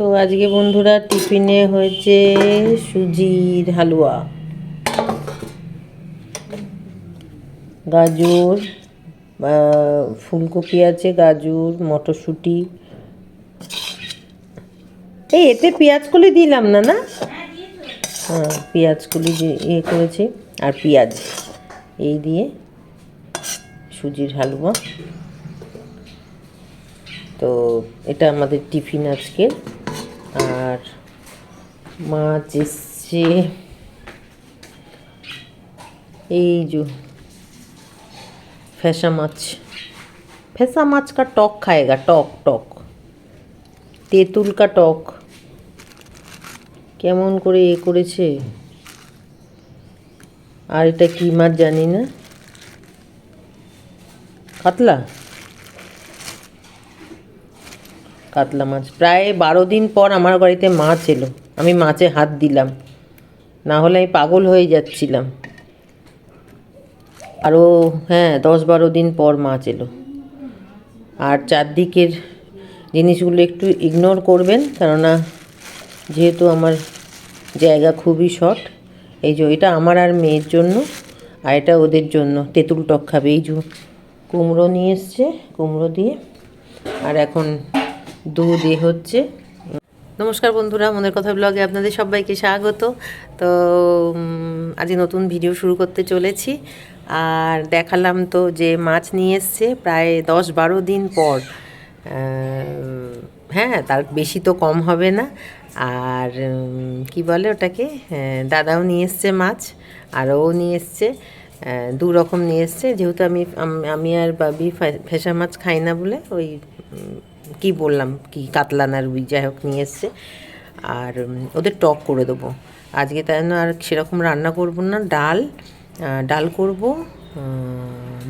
তো আজকে বন্ধুরা টিফিনে হয়েছে সুজির হালুয়া, গাজর, ফুলকপি আছে, গাজর, মটরশুঁটি। এতে পেঁয়াজ কলি দিলাম না না হ্যাঁ, পেঁয়াজ কলি করেছি আর পেঁয়াজ এই দিয়ে সুজির হালুয়া। তো এটা আমাদের টিফিন আজকের। আর মাছ এসছে, এই যে ফ্যাসা মাছ। फैसा माछ का टॉक खाएगा, टॉक टॉक তেঁতুল কা টক। কেমন করে করেছে। আর এটা কি মাছ জানি না, কাতলা কাতলা মাছ। প্রায় 12 দিন পর আমার বাড়িতে মাছ এলো, আমি মাছে হাত দিলাম, না হলে আমি পাগল হয়ে যাচ্ছিলাম। আরও হ্যাঁ 10-12 দিন পর মাছ এলো। আর চারদিকের জিনিসগুলো একটু ইগনোর করবেন, কেননা যেহেতু আমার জায়গা খুবই শর্ট। এই যে এটা আমার আর মেয়ের জন্য, আর এটা ওদের জন্য। তেঁতুল টক খাবে। এই যে কুমড়ো নিয়ে এসছে, কুমড়ো দিয়ে। আর এখন দুধ হচ্ছে। নমস্কার বন্ধুরা, মনের কথা ব্লগে আপনাদের সবাইকে স্বাগত। তো আজ নতুন ভিডিও শুরু করতে চলেছি। আর দেখালাম তো যে মাছ নিয়ে এসছে প্রায় 10-12 দিন পর। হ্যাঁ, তার বেশি তো কম হবে না। আর কি বলে ওটাকে, দাদাও নিয়ে এসছে মাছ, আরও নিয়ে এসছে। 2 রকম নিয়ে এসছে। যেহেতু আমি আর বাবি ফ্যাসা মাছ খাই না বলে, ওই কি বললাম, কি কাতলা না রুই, যাই হোক নিয়ে এসছে। আর ওদের টক করে দেবো আজকে। তাই জন্য আর সেরকম রান্না করব না। ডাল করব,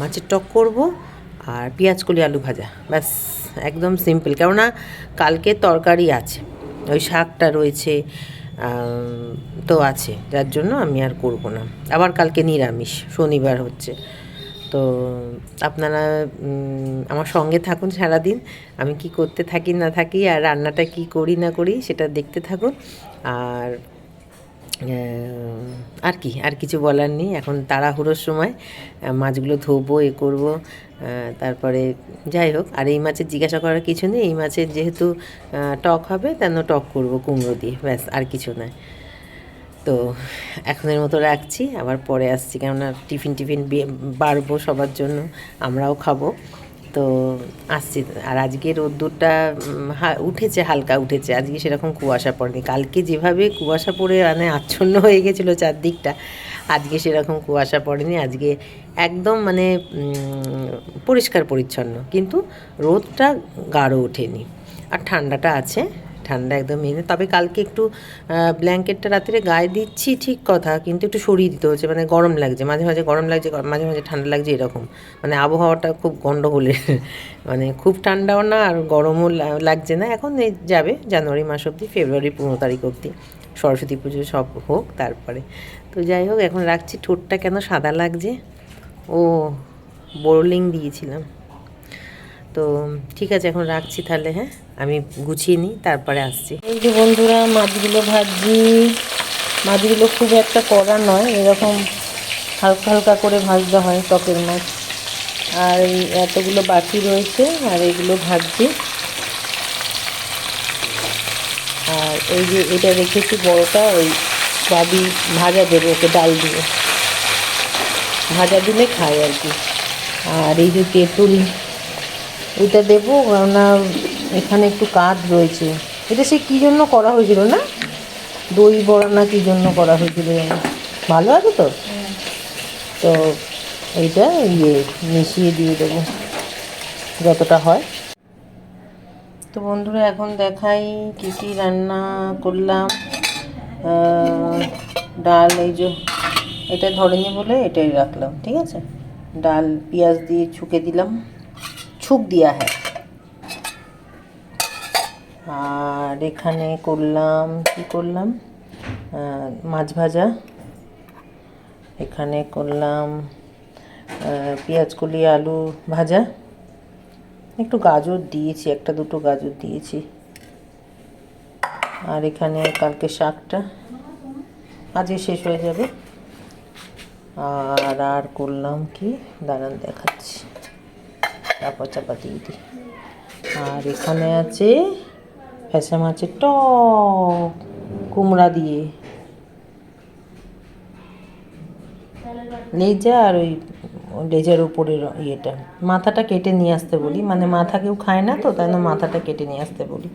মাছের টক করব, আর পেঁয়াজ কলি আলু ভাজা, ব্যাস একদম সিম্পল। কেননা কালকে তরকারি আছে, ওই শাকটা রয়েছে তো আছে, যার জন্য আমি আর করব না। আবার কালকে নিরামিষ, শনিবার হচ্ছে। তো আপনারা আমার সঙ্গে থাকুন সারাদিন, আমি কি করতে থাকি না থাকি, আর রান্নাটা কি করি না করি সেটা দেখতে থাকুন। আর কিছু বলার নেই। এখন তাড়াহুড়োর সময় মাছগুলো ধোবো, করব, তারপরে যাই হোক। আর এই মাছের জিজ্ঞাসা করার কিছু নেই, এই মাছের যেহেতু টক হবে তেন টক করব কুমড়ো দিয়ে, ব্যাস আর কিছু নয়। তো এখনের মতো রাখছি, আবার পরে আসছি, কেননা টিফিন বাড়বো সবার জন্য, আমরাও খাবো। তো আসছি। আর আজকে রোদ্দুরটা উঠেছে, হালকা উঠেছে। আজকে সেরকম কুয়াশা পড়েনি। কালকে যেভাবে কুয়াশা পড়ে মানে আচ্ছন্ন হয়ে গেছিলো চারদিকটা, আজকে সেরকম কুয়াশা পড়েনি। আজকে একদম মানে পরিষ্কার পরিচ্ছন্ন, কিন্তু রোদটা গাঢ় ওঠেনি। আর ঠান্ডাটা আছে, ঠান্ডা একদম নেই। তবে কালকে একটু ব্ল্যাঙ্কেটটা রাত্রে গায়ে দিচ্ছি ঠিক কথা, কিন্তু একটু সরিয়ে দিতে হচ্ছে। মানে গরম লাগছে, মাঝে মাঝে গরম লাগছে, মাঝে মাঝে ঠান্ডা লাগছে, এরকম মানে আবহাওয়াটা খুব গণ্ডগোলের। মানে খুব ঠান্ডাও না আর গরমও লাগছে না। এখন এই যাবে জানুয়ারি মাস অবধি, ফেব্রুয়ারি 15 তারিখ অবধি, সরস্বতী পুজো সব হোক তারপরে। তো যাই হোক, এখন রাখছি। ঠোঁটটা কেন সাদা লাগছে, ও বোরলিং দিয়েছিলাম। তো ঠিক আছে, এখন রাখছি তাহলে। হ্যাঁ, আমি গুছিয়ে নিই, তারপরে আসছি। এই যে বন্ধুরা, মাছগুলো ভাজছি। মাছগুলো খুব একটা কড়া নয়, এরকম হালকা হালকা করে ভাজতে হয় টকের মাছ। আর এই এতগুলো বাকি রয়েছে, আর এগুলো ভাজছি। আর এই যে এটা রেখেছি বড়টা, ওই বাবি ভাজা দেবে ওকে ডাল দিয়ে, ভাজা দিলে খায় আর কি। আর এই যে তেঁতুল, এটা দেবো, কেননা এখানে একটু কাঠ রয়েছে। এটা সে কী জন্য করা হয়েছিল না, দই বড়া না কী জন্য করা হয়েছিল যেন। ভালো আছে তো। তো এইটা মিশিয়ে দিয়ে দেবো যতটা হয়। তো বন্ধুরা, এখন দেখাই কী কী রান্না করলাম। ডাল, এই যে এটা ধরেনি বলে এটাই রাখলাম, ঠিক আছে। ডাল পেঁয়াজ দিয়ে ছুঁকে দিলাম, ছুঁক দিয়া হ্যাঁ। আর এখানে করলাম, কি করলাম, মাছ ভাজা। এখানে করলাম পেঁয়াজ কলি আলু ভাজা। একটু গাজর দিয়েছি, 1-2 গাজর দিয়েছি। আর এখানে কালকে শাকটা আজকে শেষ হয়ে যাবে। আর করলাম কি, দাঁড়ান দেখাচ্ছি, চাপা চাপা দিয়ে দিই। আর এখানে আছে ফ্যাসা মাছের টক কুমড়া দিয়ে, লেজা আর ওই লেজার উপরের ইয়েটা, মাথাটা কেটে নিয়ে আসতে বলি, মানে মাথা কেউ খায় না তো, তাই না মাথাটা কেটে নিয়ে আসতে বলি।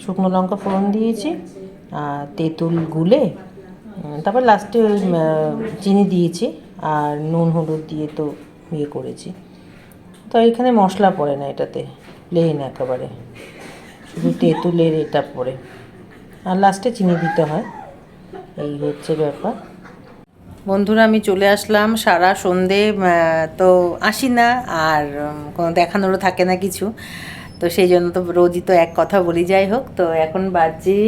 শুকনো লঙ্কা ফোড়ন দিয়েছি আর তেঁতুল গুলে, তারপর লাস্টে ওই চিনি দিয়েছি আর নুন হলুদ দিয়ে তো ইয়ে করেছি। তো এখানে মশলা পড়ে না, এটাতে প্লেন একেবারে, শুধু তেঁতুলের এটা পড়ে আর লাস্টে চিনি দিতে হয়। এই হচ্ছে ব্যাপার। বন্ধুরা আমি চলে আসলাম, সারা সন্ধে তো আসি না, আর কোনো দেখানোরও থাকে না কিছু, তো সেই জন্য তো রোজই তো এক কথা বলি। যাই হোক, তো এখন বাজে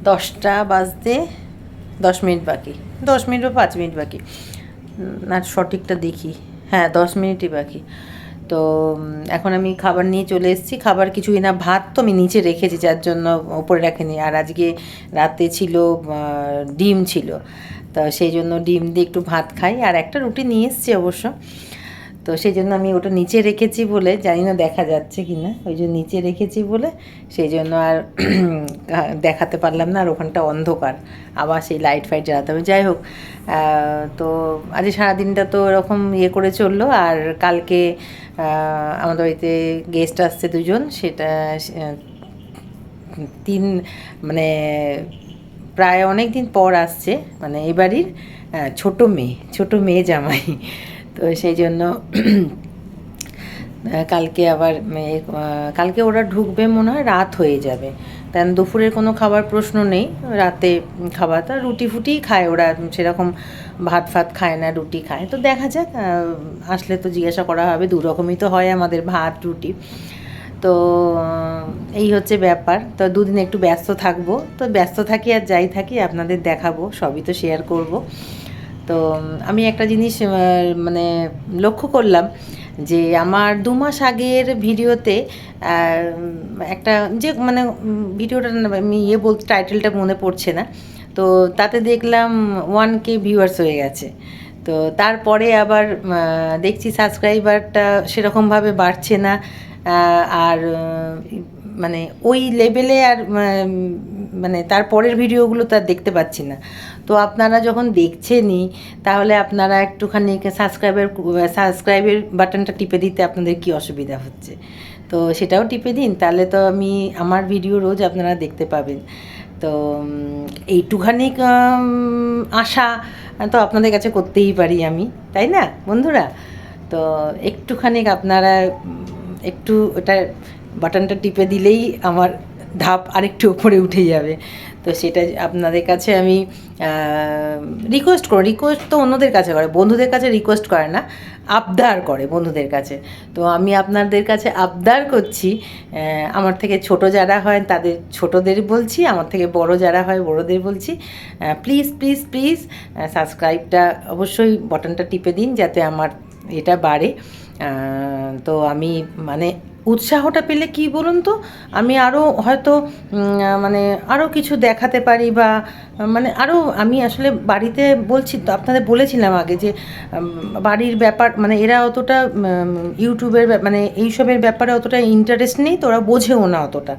10টা বাজতে 10 মিনিট বাকি, 10 মিনিট বা 5 মিনিট বাকি, না সঠিকটা দেখি, হ্যাঁ 10 মিনিটই বাকি। তো এখন আমি খাবার নিয়ে চলে এসেছি। খাবার কিছুই না, ভাত তো আমি নিচে রেখেছি, যার জন্য ওপরে রাখিনি। আর আজকে রাতে ছিল ডিম ছিল, তো সেই জন্য ডিম দিয়ে একটু ভাত খাই, আর একটা রুটি নিয়ে এসেছি অবশ্য। তো সেই জন্য আমি ওটা নিচে রেখেছি বলে, জানি না দেখা যাচ্ছে কি না, ওই যে নিচে রেখেছি বলে সেই জন্য আর দেখাতে পারলাম না, আর ওখানটা অন্ধকার, আবার সেই লাইট ফাইট জ্বালাতে হবে। যাই হোক, তো আজ সারাদিনটা তো এরকম ইয়ে করে চললো। আর কালকে আমাদের বাড়িতে গেস্ট আসছে 2জন, সেটা মানে প্রায় অনেক দিন পর আসছে, মানে এই বাড়ির ছোটো মেয়ে জামাই। তো সেই জন্য কালকে আবার কালকে ওরা ঢুকবে মনে হয় রাত হয়ে যাবে, কারণ দুপুরের কোনো খাবার প্রশ্ন নেই, রাতে খাবার তা রুটি ফুটিই খায় ওরা, সেরকম ভাত ফাত খায় না, রুটি খায়। তো দেখা যাক, আসলে তো জিজ্ঞাসা করা হবে, 2 রকমই তো হয় আমাদের, ভাত রুটি। তো এই হচ্ছে ব্যাপার। তো 2 দিন একটু ব্যস্ত থাকবো, তো ব্যস্ত থাকি আর যাই থাকি আপনাদের দেখাবো, সবই তো শেয়ার করব। তো আমি একটা জিনিস মানে লক্ষ্য করলাম যে আমার 2 মাস আগের ভিডিওতে একটা যে মানে ভিডিওটা আমি বলতে টাইটেলটা মনে পড়ছে না, তো তাতে দেখলাম 1K ভিউয়ার্স হয়ে গেছে। তো তারপরে আবার দেখছি সাবস্ক্রাইবারটা সেরকমভাবে বাড়ছে না, আর মানে ওই লেভেলে আর মানে তারপরের ভিডিওগুলো তো আর দেখতে পাচ্ছি না। তো আপনারা যখন দেখছেনই, তাহলে আপনারা একটুখানি সাবস্ক্রাইবের বাটনটা টিপে দিতে আপনাদের কি অসুবিধা হচ্ছে, তো সেটাও টিপে দিন, তাহলে তো আমার ভিডিও রোজ আপনারা দেখতে পাবেন। তো এইটুখানি আশা তো আপনাদের কাছে করতেই পারি আমি, তাই না বন্ধুরা? তো একটুখানি আপনারা একটু ওটা বাটনটা টিপে দিলেই আমার ধাপ আরেকটু উপরে উঠে যাবে। তো সেটা আপনাদের কাছে আমি রিকোয়েস্ট তো অন্যদের কাছে করে, বন্ধুদের কাছে রিকোয়েস্ট করে না, আবদার করে বন্ধুদের কাছে। তো আমি আপনাদের কাছে আবদার করছি, আমার থেকে ছোট যারা হয় তাদের ছোটদের বলছি, আমার থেকে বড় যারা হয় বড়দের বলছি, প্লিজ প্লিজ প্লিজ সাবস্ক্রাইবটা অবশ্যই বাটনটা টিপে দিন, যাতে আমার এটা বাড়ে। তো আমি মানে উৎসাহটা পেলে কি বলুন তো, আমি আরও হয়তো মানে আরও কিছু দেখাতে পারি, বা মানে আরও আমি আসলে বাড়িতে বলছি তো, আপনাদের বলেছিলাম আগে যে বাড়ির ব্যাপার, মানে এরা অতটা ইউটিউবের মানে এইসবের ব্যাপারে অতটা ইন্টারেস্ট নেই, তো ওরা বোঝেও না অতটা।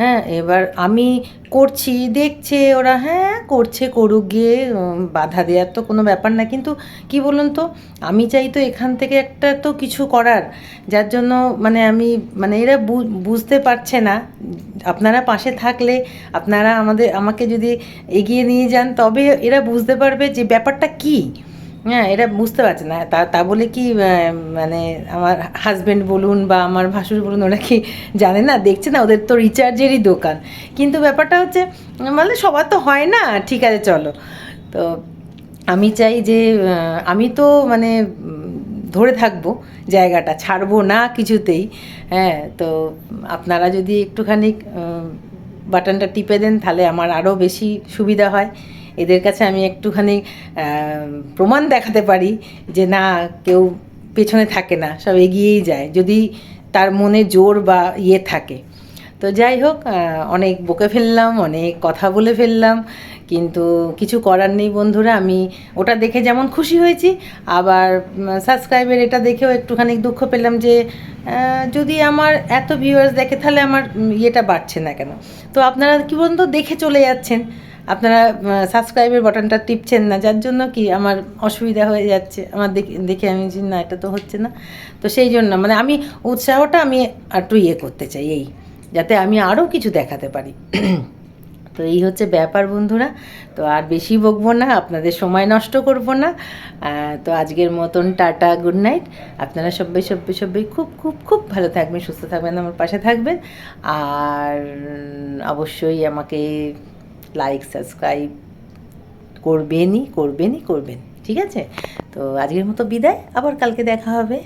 হ্যাঁ, এবার আমি করছি, দেখছে ওরা, হ্যাঁ করছে, করুক গিয়ে, বাধা দেওয়ার তো কোনো ব্যাপার না। কিন্তু কি বলুন তো, আমি চাই তো এখান থেকে একটা তো কিছু করার, যার জন্য মানে আমি মানে এরা বুঝতে পারছে না। আপনারা পাশে থাকলে, আপনারা আমাকে যদি এগিয়ে নিয়ে যান, তবে এরা বুঝতে পারবে যে ব্যাপারটা কী। হ্যাঁ, এরা বুঝতে পারছে না, তা বলে কি মানে আমার হাজব্যান্ড বলুন বা আমার ভাসুর বলুন, ওরা কি জানে না, দেখছে না, ওদের তো রিচার্জেরই দোকান। কিন্তু ব্যাপারটা হচ্ছে মানে সবার তো হয় না, ঠিক আছে চলো। তো আমি চাই যে আমি তো মানে ধরে থাকবো, জায়গাটা ছাড়বো না কিছুতেই। হ্যাঁ, তো আপনারা যদি একটুখানি বাটনটা টিপে দেন, তাহলে আমার আরও বেশি সুবিধা হয়, এদের কাছে আমি একটুখানি প্রমাণ দেখাতে পারি যে না, কেউ পেছনে থাকে না, সব এগিয়েই যায়, যদি তার মনে জোর বা ইয়ে থাকে। তো যাই হোক, অনেক বকে ফেললাম, অনেক কথা বলে ফেললাম, কিন্তু কিছু করার নেই বন্ধুরা। আমি ওটা দেখে যেমন খুশি হয়েছি, আবার সাবস্ক্রাইবের এটা দেখেও একটুখানি দুঃখ পেলাম যে যদি আমার এত ভিউয়ার্স দেখে তাহলে আমার ইয়েটা বাড়ছে না কেন। তো আপনারা কি বলুন তো, দেখে চলে যাচ্ছেন, আপনারা সাবস্ক্রাইবের বাটনটা টিপছেন না, যার জন্য কি আমার অসুবিধা হয়ে যাচ্ছে। আমার দেখে দেখে আমি না, এটা তো হচ্ছে না। তো সেই জন্য মানে আমি উৎসাহটা আমি একটু ইয়ে করতে চাই, এই যাতে আমি আরও কিছু দেখাতে পারি। তো এই হচ্ছে ব্যাপার বন্ধুরা। তো আর বেশি বকবো না, আপনাদের সময় নষ্ট করব না। তো আজকের মতন টাটা, গুড নাইট। আপনারা সবাই খুব খুব খুব ভালো থাকবেন, সুস্থ থাকবেন, আমার পাশে থাকবেন। আর অবশ্যই আমাকে লাইক সাবস্ক্রাইব করবেন, ঠিক আছে? তো আজকের মতো বিদায়, আবার কালকে দেখা হবে।